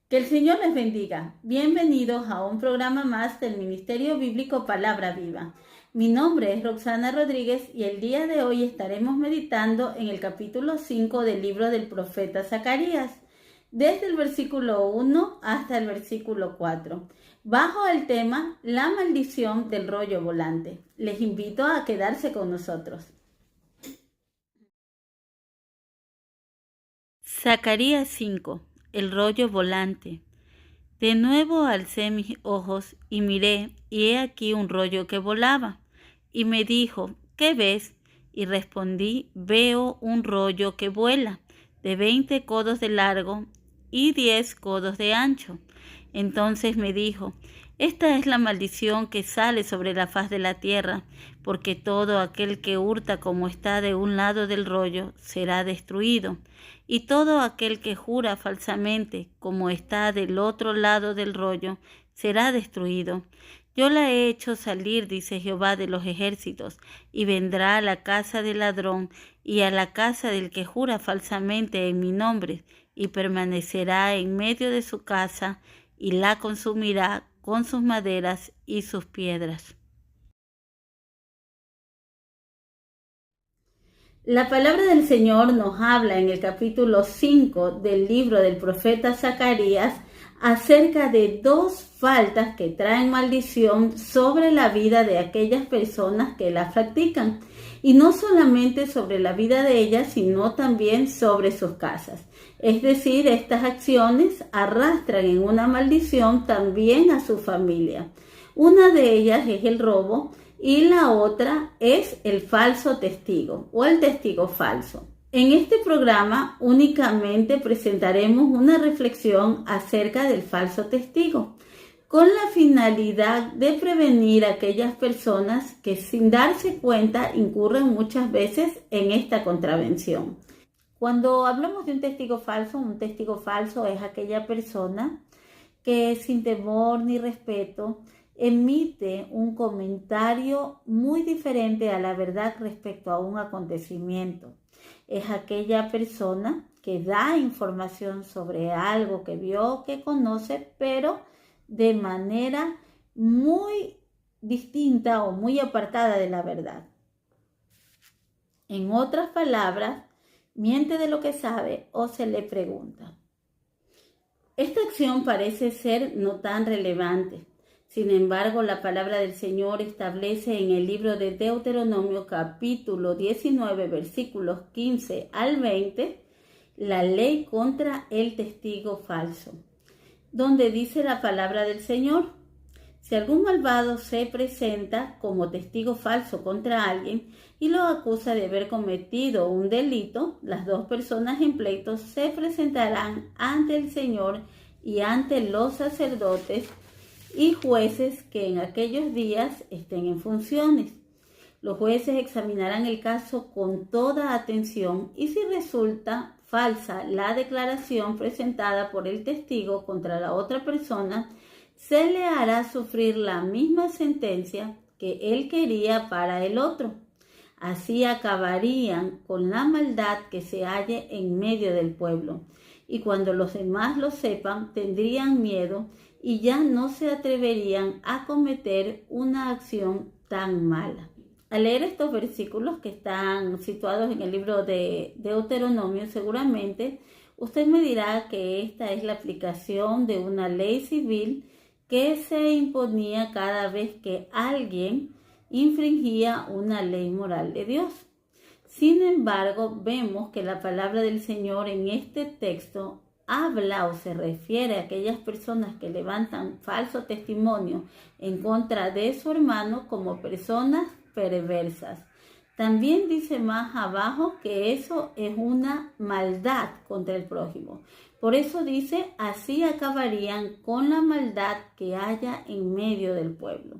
Que el Señor les bendiga. Bienvenidos a un programa más del Ministerio Bíblico Palabra Viva. Mi nombre es Roxana Rodríguez y el día de hoy estaremos meditando en el capítulo 5 del libro del profeta Zacarías, desde el versículo 1 hasta el versículo 4, bajo el tema La maldición del rollo volante. Les invito a quedarse con nosotros. Zacarías 5. El rollo volante. De nuevo alcé mis ojos y miré, y he aquí un rollo que volaba. Y me dijo, ¿qué ves? Y respondí, veo un rollo que vuela, de 20 codos de largo y 10 codos de ancho. Entonces me dijo, esta es la maldición que sale sobre la faz de la tierra, porque todo aquel que hurta como está de un lado del rollo será destruido, y todo aquel que jura falsamente como está del otro lado del rollo será destruido. Yo la he hecho salir, dice Jehová de los ejércitos, y vendrá a la casa del ladrón y a la casa del que jura falsamente en mi nombre, y permanecerá en medio de su casa, y la consumirá con sus maderas y sus piedras. La palabra del Señor nos habla en el capítulo 5 del libro del profeta Zacarías acerca de dos faltas que traen maldición sobre la vida de aquellas personas que la practican. Y no solamente sobre la vida de ellas, sino también sobre sus casas. Es decir, estas acciones arrastran en una maldición también a su familia. Una de ellas es el robo y la otra es el falso testigo o el testigo falso. En este programa únicamente presentaremos una reflexión acerca del falso testigo, con la finalidad de prevenir a aquellas personas que sin darse cuenta incurren muchas veces en esta contravención. Cuando hablamos de un testigo falso es aquella persona que sin temor ni respeto emite un comentario muy diferente a la verdad respecto a un acontecimiento. Es aquella persona que da información sobre algo que vio, que conoce, pero de manera muy distinta o muy apartada de la verdad. En otras palabras, miente de lo que sabe o se le pregunta. Esta acción parece ser no tan relevante. Sin embargo, la palabra del Señor establece en el libro de Deuteronomio capítulo 19, versículos 15 al 20, la ley contra el testigo falso, donde dice la palabra del Señor: si algún malvado se presenta como testigo falso contra alguien y lo acusa de haber cometido un delito, las dos personas en pleito se presentarán ante el Señor y ante los sacerdotes y jueces que en aquellos días estén en funciones. Los jueces examinarán el caso con toda atención y si resulta falsa la declaración presentada por el testigo contra la otra persona, se le hará sufrir la misma sentencia que él quería para el otro. Así acabarían con la maldad que se halle en medio del pueblo. Y cuando los demás lo sepan, tendrían miedo y ya no se atreverían a cometer una acción tan mala. Al leer estos versículos que están situados en el libro de Deuteronomio, seguramente usted me dirá que esta es la aplicación de una ley civil que se imponía cada vez que alguien infringía una ley moral de Dios. Sin embargo, vemos que la palabra del Señor en este texto habla o se refiere a aquellas personas que levantan falso testimonio en contra de su hermano como personas perversas. También dice más abajo que eso es una maldad contra el prójimo. Por eso dice, así acabarían con la maldad que haya en medio del pueblo.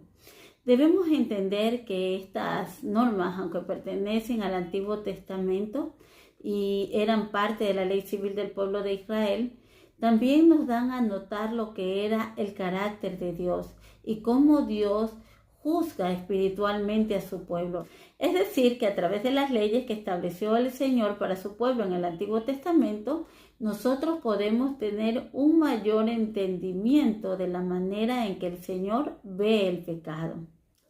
Debemos entender que estas normas, aunque pertenecen al Antiguo Testamento y eran parte de la ley civil del pueblo de Israel, también nos dan a notar lo que era el carácter de Dios y cómo Dios juzga espiritualmente a su pueblo. Es decir, que a través de las leyes que estableció el Señor para su pueblo en el Antiguo Testamento, nosotros podemos tener un mayor entendimiento de la manera en que el Señor ve el pecado.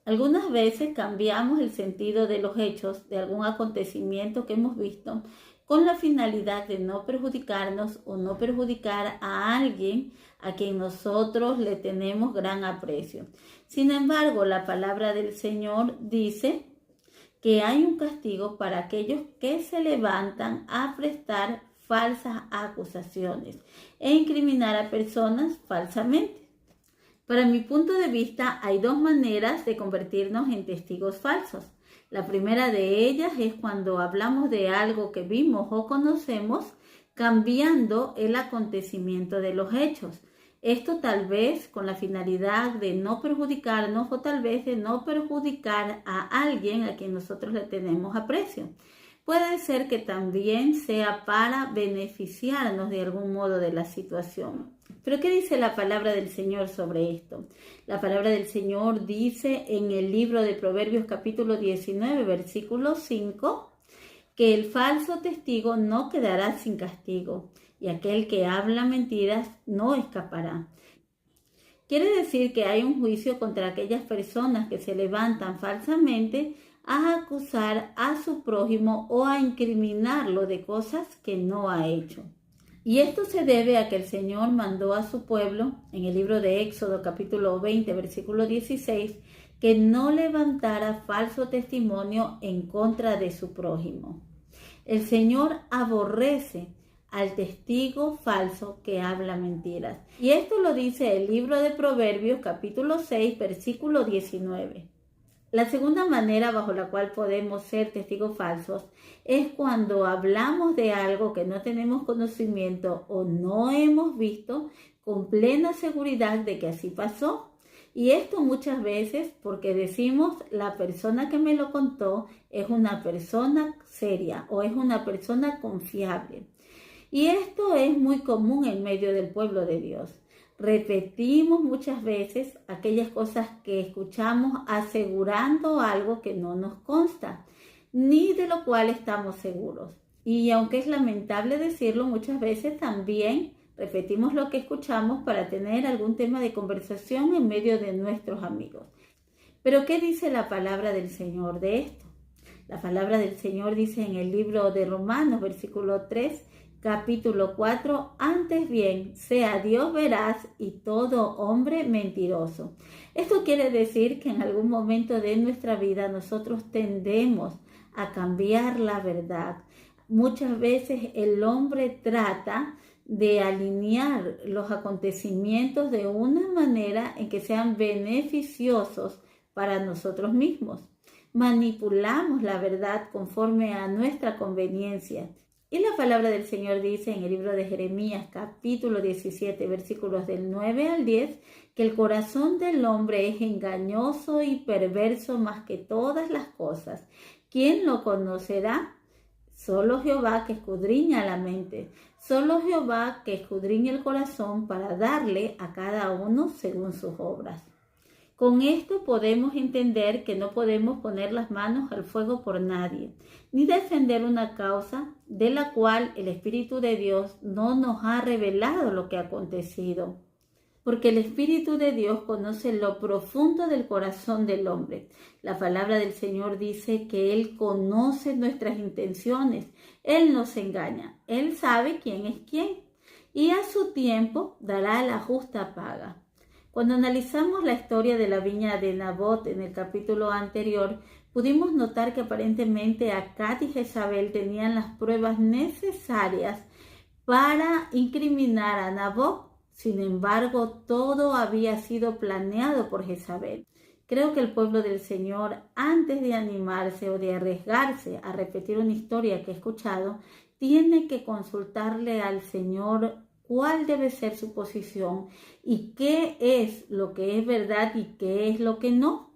Algunas veces cambiamos el sentido de los hechos de algún acontecimiento que hemos visto con la finalidad de no perjudicarnos o no perjudicar a alguien a quien nosotros le tenemos gran aprecio. Sin embargo, la palabra del Señor dice que hay un castigo para aquellos que se levantan a prestar falsas acusaciones e incriminar a personas falsamente. Para mi punto de vista, hay dos maneras de convertirnos en testigos falsos. La primera de ellas es cuando hablamos de algo que vimos o conocemos, cambiando el acontecimiento de los hechos. Esto tal vez con la finalidad de no perjudicarnos o tal vez de no perjudicar a alguien a quien nosotros le tenemos aprecio. Puede ser que también sea para beneficiarnos de algún modo de la situación. Pero ¿qué dice la palabra del Señor sobre esto? La palabra del Señor dice en el libro de Proverbios capítulo 19, versículo 5, que el falso testigo no quedará sin castigo y aquel que habla mentiras no escapará. Quiere decir que hay un juicio contra aquellas personas que se levantan falsamente a acusar a su prójimo o a incriminarlo de cosas que no ha hecho. Y esto se debe a que el Señor mandó a su pueblo, en el libro de Éxodo capítulo 20, versículo 16, que no levantara falso testimonio en contra de su prójimo. El Señor aborrece al testigo falso que habla mentiras. Y esto lo dice el libro de Proverbios capítulo 6, versículo 19. La segunda manera bajo la cual podemos ser testigos falsos es cuando hablamos de algo que no tenemos conocimiento o no hemos visto con plena seguridad de que así pasó. Y esto muchas veces porque decimos la persona que me lo contó es una persona seria o es una persona confiable. Y esto es muy común en medio del pueblo de Dios. Repetimos muchas veces aquellas cosas que escuchamos asegurando algo que no nos consta, ni de lo cual estamos seguros. Y aunque es lamentable decirlo, muchas veces también repetimos lo que escuchamos para tener algún tema de conversación en medio de nuestros amigos. Pero ¿qué dice la palabra del Señor de esto? La palabra del Señor dice en el libro de Romanos, versículo 3, capítulo 4, antes bien, sea Dios veraz y todo hombre mentiroso. Esto quiere decir que en algún momento de nuestra vida nosotros tendemos a cambiar la verdad. Muchas veces el hombre trata de alinear los acontecimientos de una manera en que sean beneficiosos para nosotros mismos. Manipulamos la verdad conforme a nuestra conveniencia. Y la palabra del Señor dice en el libro de Jeremías, capítulo 17, versículos del 9 al 10, que el corazón del hombre es engañoso y perverso más que todas las cosas. ¿Quién lo conocerá? Solo Jehová que escudriña la mente, solo Jehová que escudriña el corazón para darle a cada uno según sus obras. Con esto podemos entender que no podemos poner las manos al fuego por nadie, ni defender una causa de la cual el Espíritu de Dios no nos ha revelado lo que ha acontecido. Porque el Espíritu de Dios conoce lo profundo del corazón del hombre. La palabra del Señor dice que Él conoce nuestras intenciones, Él nos engaña, Él sabe quién es quién y a su tiempo dará la justa paga. Cuando analizamos la historia de la viña de Nabot en el capítulo anterior, pudimos notar que aparentemente Acab y Jezabel tenían las pruebas necesarias para incriminar a Nabot. Sin embargo, todo había sido planeado por Jezabel. Creo que el pueblo del Señor, antes de animarse o de arriesgarse a repetir una historia que ha escuchado, tiene que consultarle al Señor cuál debe ser su posición y qué es lo que es verdad y qué es lo que no.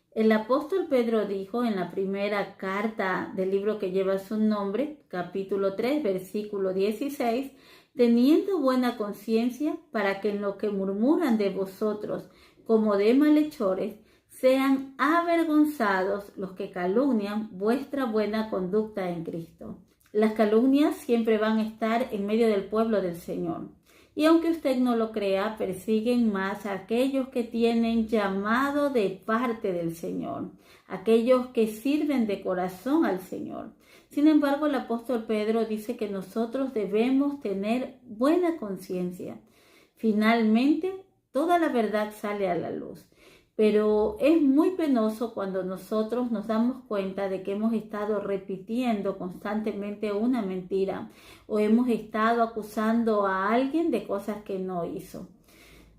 El apóstol Pedro dijo en la primera carta del libro que lleva su nombre, capítulo 3, versículo 16, teniendo buena conciencia para que en lo que murmuran de vosotros como de malhechores, sean avergonzados los que calumnian vuestra buena conducta en Cristo. Las calumnias siempre van a estar en medio del pueblo del Señor. Y aunque usted no lo crea, persiguen más a aquellos que tienen llamado de parte del Señor, aquellos que sirven de corazón al Señor. Sin embargo, el apóstol Pedro dice que nosotros debemos tener buena conciencia. Finalmente, toda la verdad sale a la luz. Pero es muy penoso cuando nosotros nos damos cuenta de que hemos estado repitiendo constantemente una mentira o hemos estado acusando a alguien de cosas que no hizo.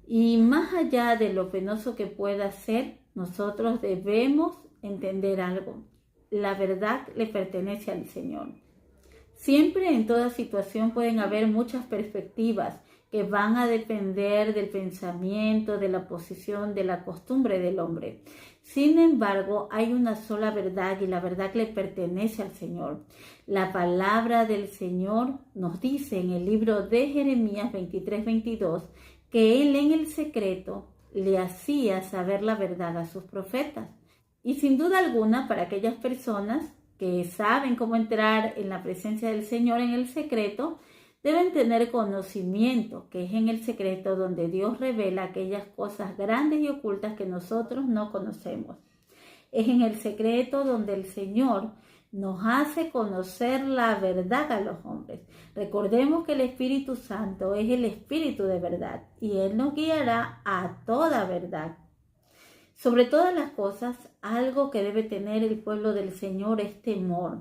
Y más allá de lo penoso que pueda ser, nosotros debemos entender algo. La verdad le pertenece al Señor. Siempre en toda situación pueden haber muchas perspectivas que van a depender del pensamiento, de la posición, de la costumbre del hombre. Sin embargo, hay una sola verdad y la verdad le pertenece al Señor. La palabra del Señor nos dice en el libro de Jeremías 23:22 que Él en el secreto le hacía saber la verdad a sus profetas. Y sin duda alguna, para aquellas personas que saben cómo entrar en la presencia del Señor en el secreto, deben tener conocimiento, que es en el secreto donde Dios revela aquellas cosas grandes y ocultas que nosotros no conocemos. Es en el secreto donde el Señor nos hace conocer la verdad a los hombres. Recordemos que el Espíritu Santo es el Espíritu de verdad y Él nos guiará a toda verdad. Sobre todas las cosas, algo que debe tener el pueblo del Señor es temor.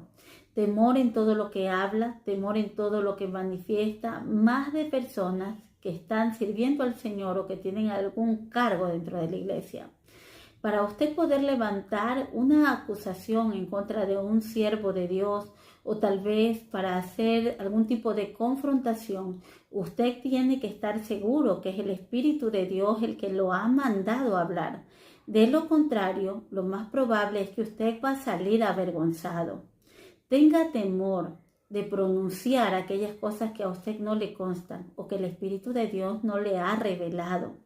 Temor en todo lo que habla, temor en todo lo que manifiesta, más de personas que están sirviendo al Señor o que tienen algún cargo dentro de la iglesia. Para usted poder levantar una acusación en contra de un siervo de Dios o tal vez para hacer algún tipo de confrontación, usted tiene que estar seguro que es el Espíritu de Dios el que lo ha mandado a hablar. De lo contrario, lo más probable es que usted va a salir avergonzado. Tenga temor de pronunciar aquellas cosas que a usted no le constan o que el Espíritu de Dios no le ha revelado.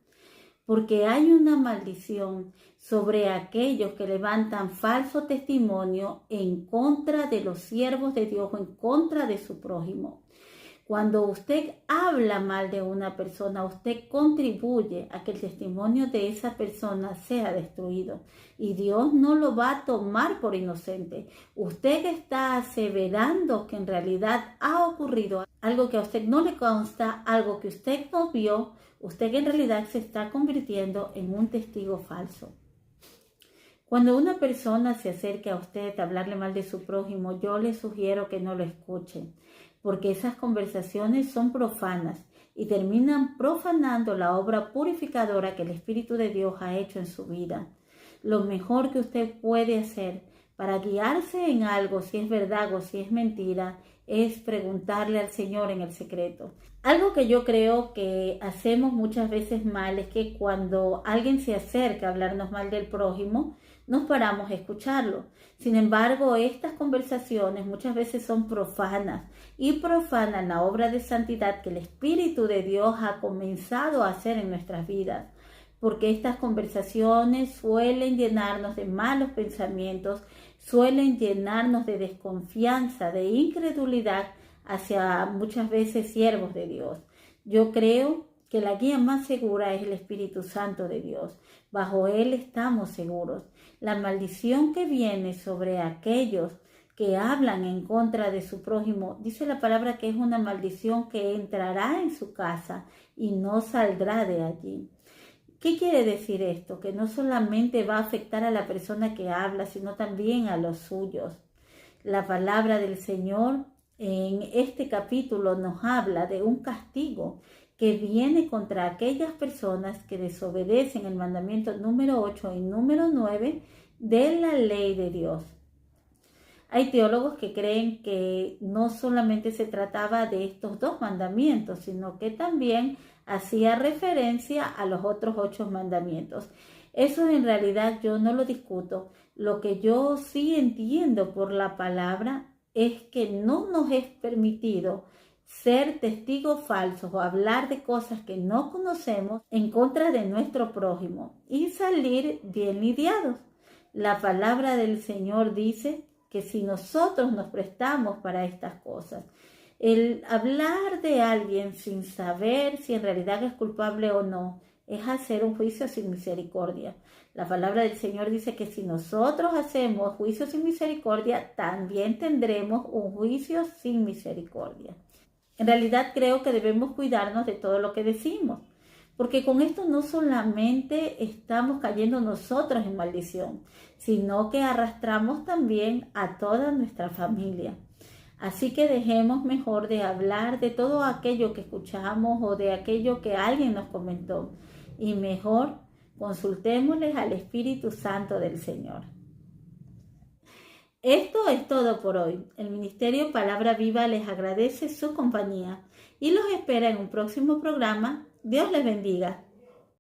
Porque hay una maldición sobre aquellos que levantan falso testimonio en contra de los siervos de Dios o en contra de su prójimo. Cuando usted habla mal de una persona, usted contribuye a que el testimonio de esa persona sea destruido. Y Dios no lo va a tomar por inocente. Usted está aseverando que en realidad ha ocurrido algo que a usted no le consta, algo que usted no vio. Usted en realidad se está convirtiendo en un testigo falso. Cuando una persona se acerque a usted a hablarle mal de su prójimo, yo le sugiero que no lo escuche, porque esas conversaciones son profanas y terminan profanando la obra purificadora que el Espíritu de Dios ha hecho en su vida. Lo mejor que usted puede hacer para guiarse en algo, si es verdad o si es mentira, es preguntarle al Señor en el secreto. Algo que yo creo que hacemos muchas veces mal es que cuando alguien se acerca a hablarnos mal del prójimo, nos paramos a escucharlo. Sin embargo, estas conversaciones muchas veces son profanas y profanan la obra de santidad que el Espíritu de Dios ha comenzado a hacer en nuestras vidas. Porque estas conversaciones suelen llenarnos de malos pensamientos, suelen llenarnos de desconfianza, de incredulidad hacia muchas veces siervos de Dios. Yo creo que la guía más segura es el Espíritu Santo de Dios. Bajo Él estamos seguros. La maldición que viene sobre aquellos que hablan en contra de su prójimo, dice la palabra que es una maldición que entrará en su casa y no saldrá de allí. ¿Qué quiere decir esto? Que no solamente va a afectar a la persona que habla, sino también a los suyos. La palabra del Señor en este capítulo nos habla de un castigo que viene contra aquellas personas que desobedecen el mandamiento número 8 y número 9 de la ley de Dios. Hay teólogos que creen que no solamente se trataba de estos dos mandamientos, sino que también hacía referencia a los otros 8 mandamientos. Eso en realidad yo no lo discuto. Lo que yo sí entiendo por la palabra es que no nos es permitido ser testigos falsos o hablar de cosas que no conocemos en contra de nuestro prójimo y salir bien lidiados. La palabra del Señor dice que si nosotros nos prestamos para estas cosas, el hablar de alguien sin saber si en realidad es culpable o no, es hacer un juicio sin misericordia. La palabra del Señor dice que si nosotros hacemos juicio sin misericordia, también tendremos un juicio sin misericordia. En realidad creo que debemos cuidarnos de todo lo que decimos, porque con esto no solamente estamos cayendo nosotros en maldición, sino que arrastramos también a toda nuestra familia. Así que dejemos mejor de hablar de todo aquello que escuchamos o de aquello que alguien nos comentó, y mejor consultémosles al Espíritu Santo del Señor. Esto es todo por hoy. El Ministerio Palabra Viva les agradece su compañía y los espera en un próximo programa. Dios les bendiga.